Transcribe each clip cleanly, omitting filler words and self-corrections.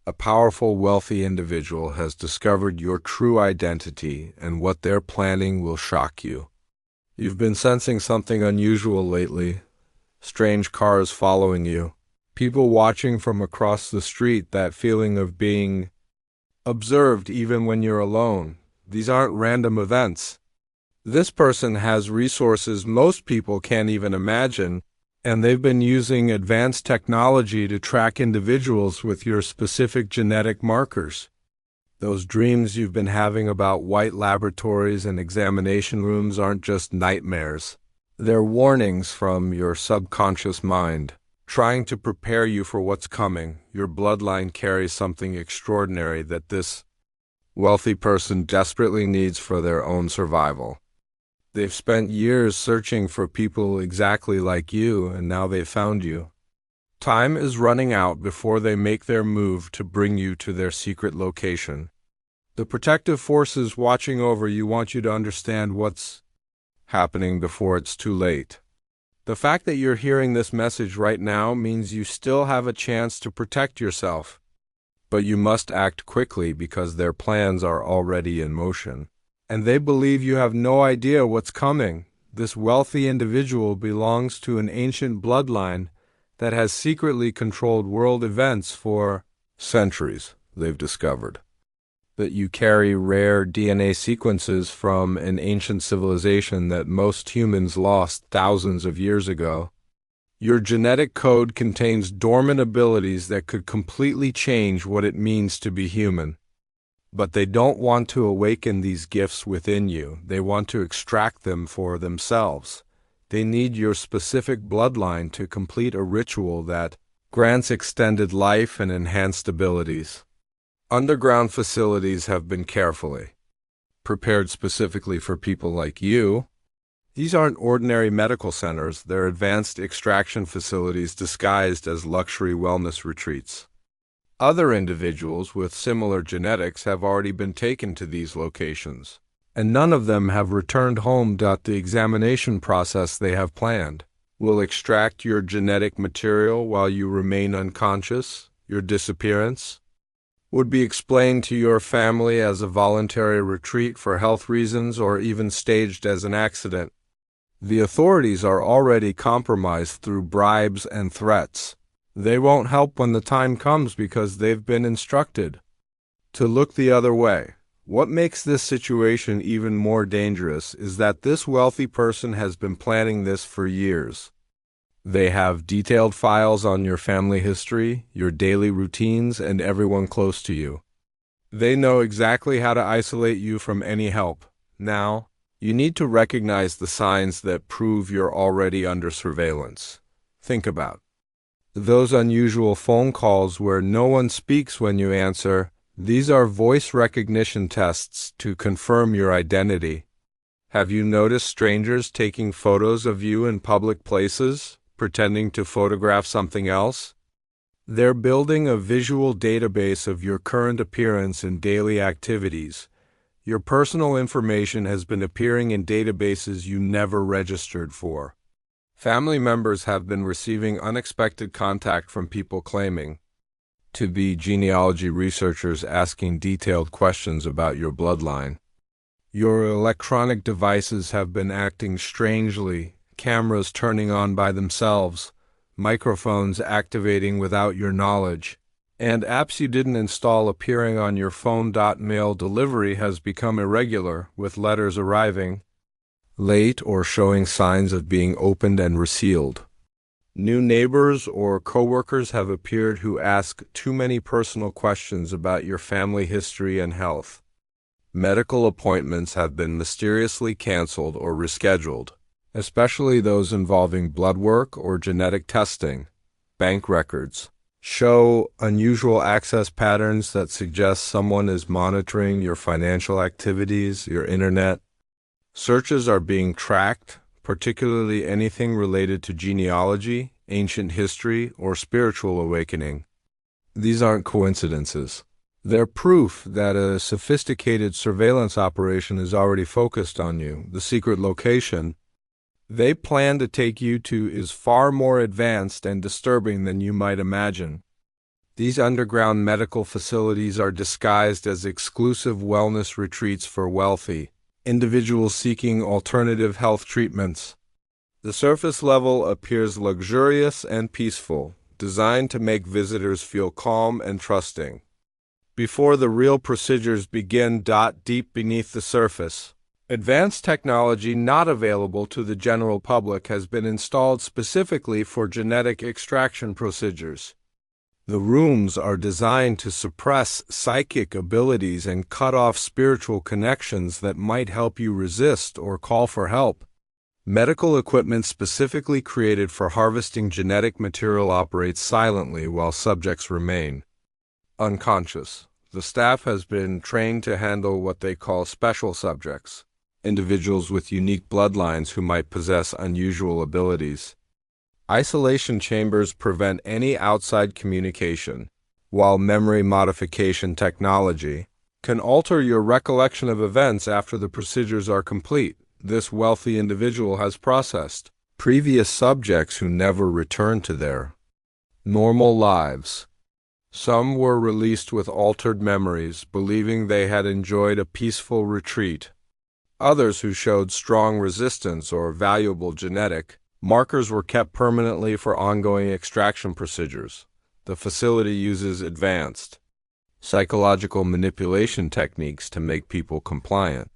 A powerful, wealthy individual has discovered your true identity, and what they're planning will shock you. You've been sensing something unusual lately. Strange cars following you. People watching from across the street, that feeling of being observed even when you're alone. These aren't random events. This person has resources most people can't even imagine, and they've been using advanced technology to track individuals with your specific genetic markers. Those dreams you've been having about white laboratories and examination rooms aren't just nightmares. They're warnings from your subconscious mind, trying to prepare you for what's coming. Your bloodline carries something extraordinary that this wealthy person desperately needs for their own survival. They've spent years searching for people exactly like you, and now they've found you. Time is running out before they make their move to bring you to their secret location. The protective forces watching over you want you to understand what's happening before it's too late. The fact that you're hearing this message right now means you still have a chance to protect yourself. But you must act quickly because their plans are already in motion. And they believe you have no idea what's coming. This wealthy individual belongs to an ancient bloodline that has secretly controlled world events for centuries, they've discovered. That you carry rare DNA sequences from an ancient civilization that most humans lost thousands of years ago. Your genetic code contains dormant abilities that could completely change what it means to be human. But they don't want to awaken these gifts within you. They want to extract them for themselves. They need your specific bloodline to complete a ritual that grants extended life and enhanced abilities. Underground facilities have been carefully prepared specifically for people like you. These aren't ordinary medical centers. They're advanced extraction facilities disguised as luxury wellness retreats. Other individuals with similar genetics have already been taken to these locations, and none of them have returned home. The examination process they have planned will extract your genetic material while you remain unconscious. Your disappearance would be explained to your family as a voluntary retreat for health reasons or even staged as an accident. The authorities are already compromised through bribes and threats. They won't help when the time comes because they've been instructed to look the other way. What makes this situation even more dangerous is that this wealthy person has been planning this for years. They have detailed files on your family history, your daily routines, and everyone close to you. They know exactly how to isolate you from any help. Now, you need to recognize the signs that prove you're already under surveillance. Think about those unusual phone calls where no one speaks when you answer. These are voice recognition tests to confirm your identity. Have you noticed strangers taking photos of you in public places, pretending to photograph something else? They're building a visual database of your current appearance and daily activities. Your personal information has been appearing in databases you never registered for. Family members have been receiving unexpected contact from people claiming to be genealogy researchers asking detailed questions about your bloodline. Your electronic devices have been acting strangely, cameras turning on by themselves, microphones activating without your knowledge, and apps you didn't install appearing on your phone. Mail delivery has become irregular, with letters arriving late or showing signs of being opened and resealed. New neighbors or coworkers have appeared who ask too many personal questions about your family history and health. Medical appointments have been mysteriously canceled or rescheduled, especially those involving blood work or genetic testing. Bank records show unusual access patterns that suggest someone is monitoring your financial activities, your internet. Searches are being tracked, particularly anything related to genealogy, ancient history, or spiritual awakening. These aren't coincidences. They're proof that a sophisticated surveillance operation is already focused on you. The secret location they plan to take you to is far more advanced and disturbing than you might imagine. These underground medical facilities are disguised as exclusive wellness retreats for wealthy individuals seeking alternative health treatments. The surface level appears luxurious and peaceful, designed to make visitors feel calm and trusting. Before the real procedures begin, deep beneath the surface, advanced technology not available to the general public has been installed specifically for genetic extraction procedures. The rooms are designed to suppress psychic abilities and cut off spiritual connections that might help you resist or call for help. Medical equipment specifically created for harvesting genetic material operates silently while subjects remain unconscious. The staff has been trained to handle what they call special subjects, individuals with unique bloodlines who might possess unusual abilities. Isolation chambers prevent any outside communication, while memory modification technology can alter your recollection of events after the procedures are complete. This wealthy individual has processed previous subjects who never returned to their normal lives. Some were released with altered memories, believing they had enjoyed a peaceful retreat. Others who showed strong resistance or valuable genetic markers were kept permanently for ongoing extraction procedures. The facility uses advanced psychological manipulation techniques to make people compliant.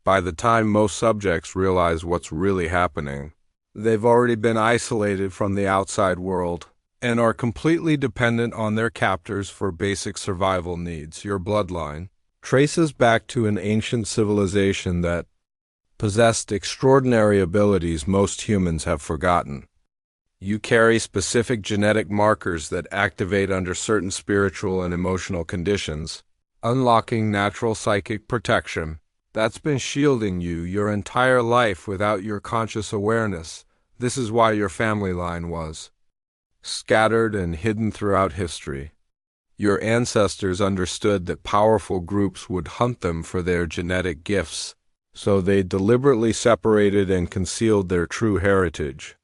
By the time most subjects realize what's really happening, they've already been isolated from the outside world and are completely dependent on their captors for basic survival needs. Your bloodline traces back to an ancient civilization that possessed extraordinary abilities most humans have forgotten. You carry specific genetic markers that activate under certain spiritual and emotional conditions, unlocking natural psychic protection that's been shielding you your entire life without your conscious awareness. This is why your family line was scattered and hidden throughout history. Your ancestors understood that powerful groups would hunt them for their genetic gifts, so they deliberately separated and concealed their true heritage.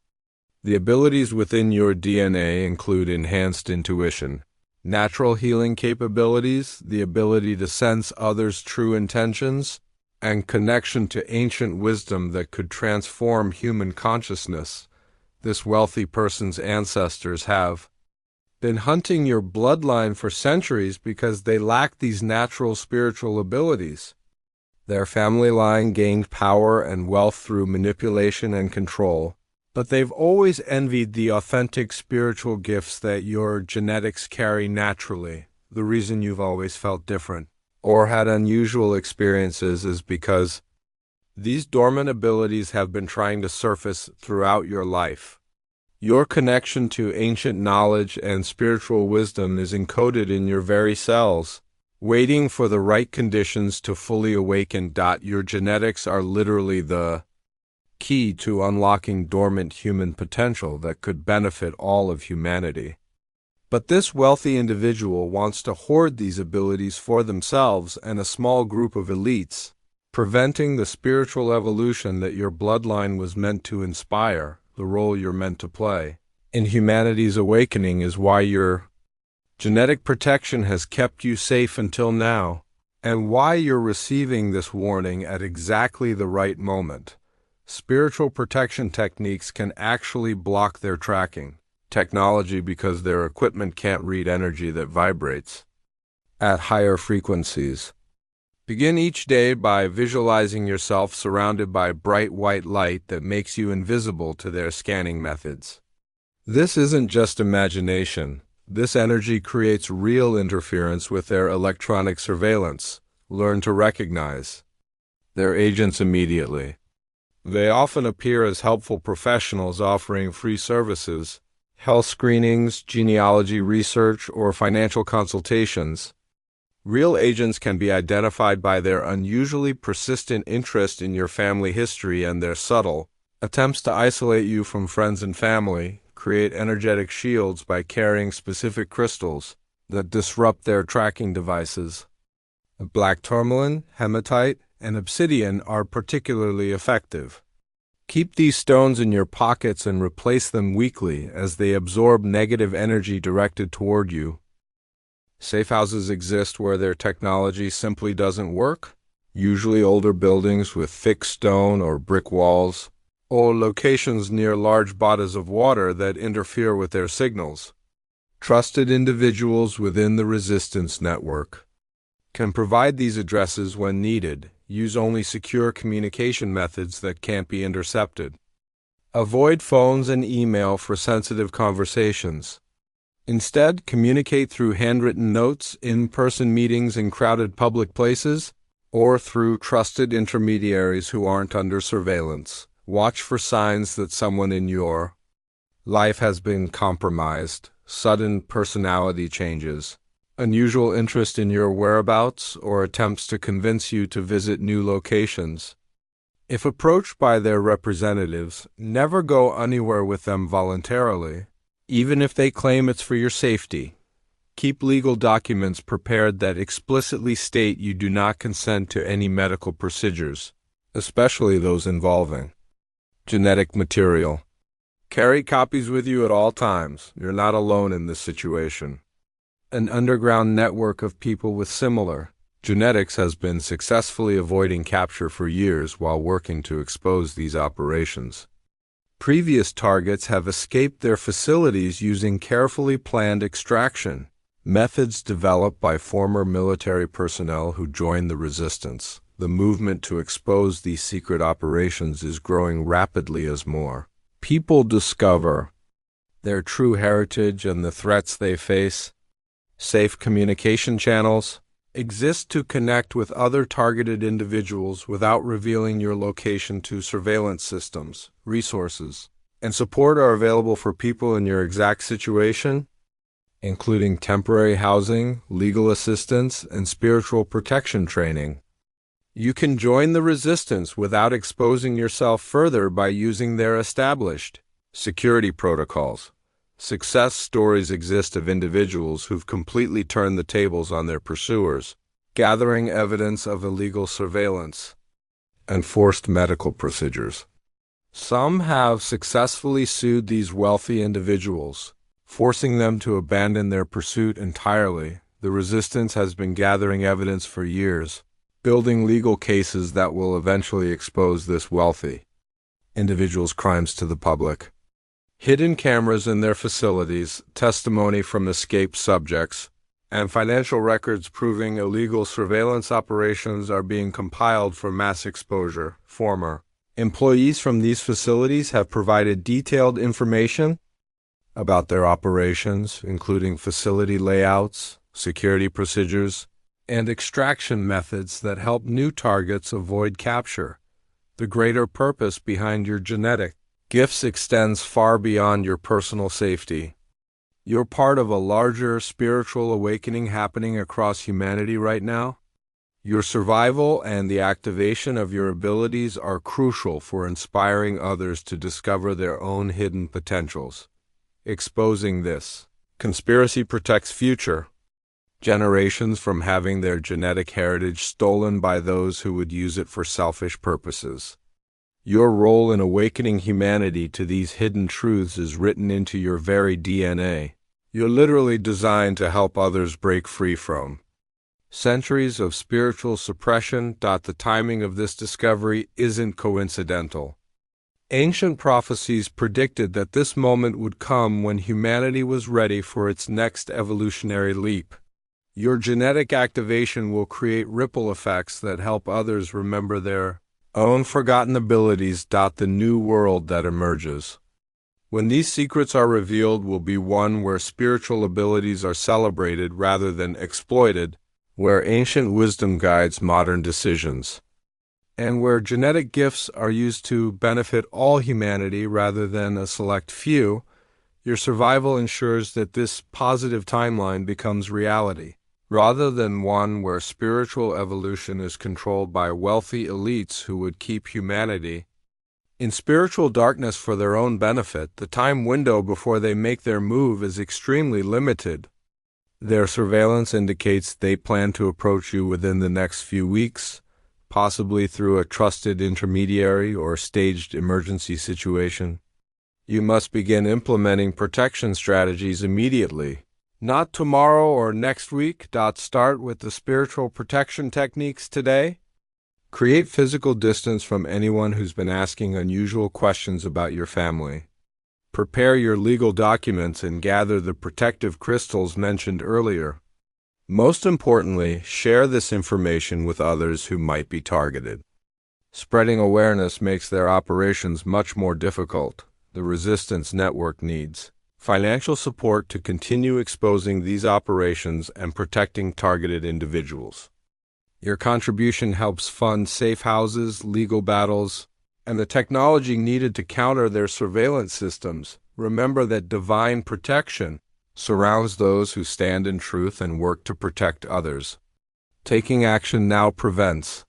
The abilities within your DNA include enhanced intuition, natural healing capabilities, the ability to sense others' true intentions, and connection to ancient wisdom that could transform human consciousness. This wealthy person's ancestors have been hunting your bloodline for centuries because they lack these natural spiritual abilities. Their family line gained power and wealth through manipulation and control, but they've always envied the authentic spiritual gifts that your genetics carry naturally. The reason you've always felt different or had unusual experiences is because these dormant abilities have been trying to surface throughout your life. Your connection to ancient knowledge and spiritual wisdom is encoded in your very cells, waiting for the right conditions to fully awaken. Your genetics are literally the key to unlocking dormant human potential that could benefit all of humanity. But this wealthy individual wants to hoard these abilities for themselves and a small group of elites, preventing the spiritual evolution that your bloodline was meant to inspire. The role you're meant to play in humanity's awakening is why your genetic protection has kept you safe until now, and why you're receiving this warning at exactly the right moment. Spiritual protection techniques can actually block their tracking technology because their equipment can't read energy that vibrates at higher frequencies. Begin each day by visualizing yourself surrounded by bright white light that makes you invisible to their scanning methods. This isn't just imagination. This energy creates real interference with their electronic surveillance. Learn to recognize their agents immediately. They often appear as helpful professionals offering free services, health screenings, genealogy research, or financial consultations. Real agents can be identified by their unusually persistent interest in your family history and their subtle attempts to isolate you from friends and family, create energetic shields by carrying specific crystals that disrupt their tracking devices. Black tourmaline, hematite, and obsidian are particularly effective. Keep these stones in your pockets and replace them weekly as they absorb negative energy directed toward you. Safe houses exist where their technology simply doesn't work, usually older buildings with thick stone or brick walls, or locations near large bodies of water that interfere with their signals. Trusted individuals within the resistance network can provide these addresses when needed. Use only secure communication methods that can't be intercepted. Avoid phones and email for sensitive conversations. Instead, communicate through handwritten notes, in-person meetings in crowded public places, or through trusted intermediaries who aren't under surveillance. Watch for signs that someone in your life has been compromised, sudden personality changes, unusual interest in your whereabouts, or attempts to convince you to visit new locations. If approached by their representatives, never go anywhere with them voluntarily, even if they claim it's for your safety. Keep legal documents prepared that explicitly state you do not consent to any medical procedures, especially those involving genetic material. Carry copies with you at all times. You're not alone in this situation. An underground network of people with similar genetics has been successfully avoiding capture for years while working to expose these operations. Previous targets have escaped their facilities using carefully planned extraction methods developed by former military personnel who joined the resistance. The movement to expose these secret operations is growing rapidly as more people discover their true heritage and the threats they face. Safe communication channels exist to connect with other targeted individuals without revealing your location to surveillance systems. Resources and support are available for people in your exact situation, including temporary housing, legal assistance, and spiritual protection training. You can join the resistance without exposing yourself further by using their established security protocols. Success stories exist of individuals who've completely turned the tables on their pursuers, gathering evidence of illegal surveillance and forced medical procedures. Some have successfully sued these wealthy individuals, forcing them to abandon their pursuit entirely. The resistance has been gathering evidence for years, building legal cases that will eventually expose this wealthy individual's crimes to the public. Hidden cameras in their facilities, testimony from escaped subjects, and financial records proving illegal surveillance operations are being compiled for mass exposure. Former employees from these facilities have provided detailed information about their operations, including facility layouts, security procedures, and extraction methods that help new targets avoid capture. The greater purpose behind your genetic gifts extends far beyond your personal safety. You're part of a larger spiritual awakening happening across humanity right now. Your survival and the activation of your abilities are crucial for inspiring others to discover their own hidden potentials. Exposing this conspiracy protects future generations from having their genetic heritage stolen by those who would use it for selfish purposes. Your role in awakening humanity to these hidden truths is written into your very DNA. You're literally designed to help others break free from centuries of spiritual suppression. The timing of this discovery isn't coincidental. Ancient prophecies predicted that this moment would come when humanity was ready for its next evolutionary leap. Your genetic activation will create ripple effects that help others remember their own forgotten abilities. The new world that emerges when these secrets are revealed will be one where spiritual abilities are celebrated rather than exploited, where ancient wisdom guides modern decisions, and where genetic gifts are used to benefit all humanity rather than a select few. Your survival ensures that this positive timeline becomes reality, rather than one where spiritual evolution is controlled by wealthy elites who would keep humanity in spiritual darkness for their own benefit. The time window before they make their move is extremely limited. Their surveillance indicates they plan to approach you within the next few weeks, possibly through a trusted intermediary or staged emergency situation. You must begin implementing protection strategies immediately. Not tomorrow or next week. Start with the spiritual protection techniques today. Create physical distance from anyone who's been asking unusual questions about your family. Prepare your legal documents and gather the protective crystals mentioned earlier. Most importantly, share this information with others who might be targeted. Spreading awareness makes their operations much more difficult. The resistance network needs financial support to continue exposing these operations and protecting targeted individuals. Your contribution helps fund safe houses, legal battles, and the technology needed to counter their surveillance systems. Remember that divine protection surrounds those who stand in truth and work to protect others. Taking action now prevents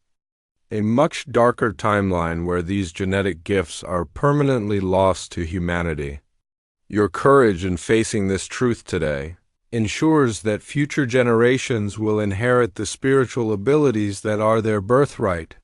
a much darker timeline where these genetic gifts are permanently lost to humanity. Your courage in facing this truth today ensures that future generations will inherit the spiritual abilities that are their birthright.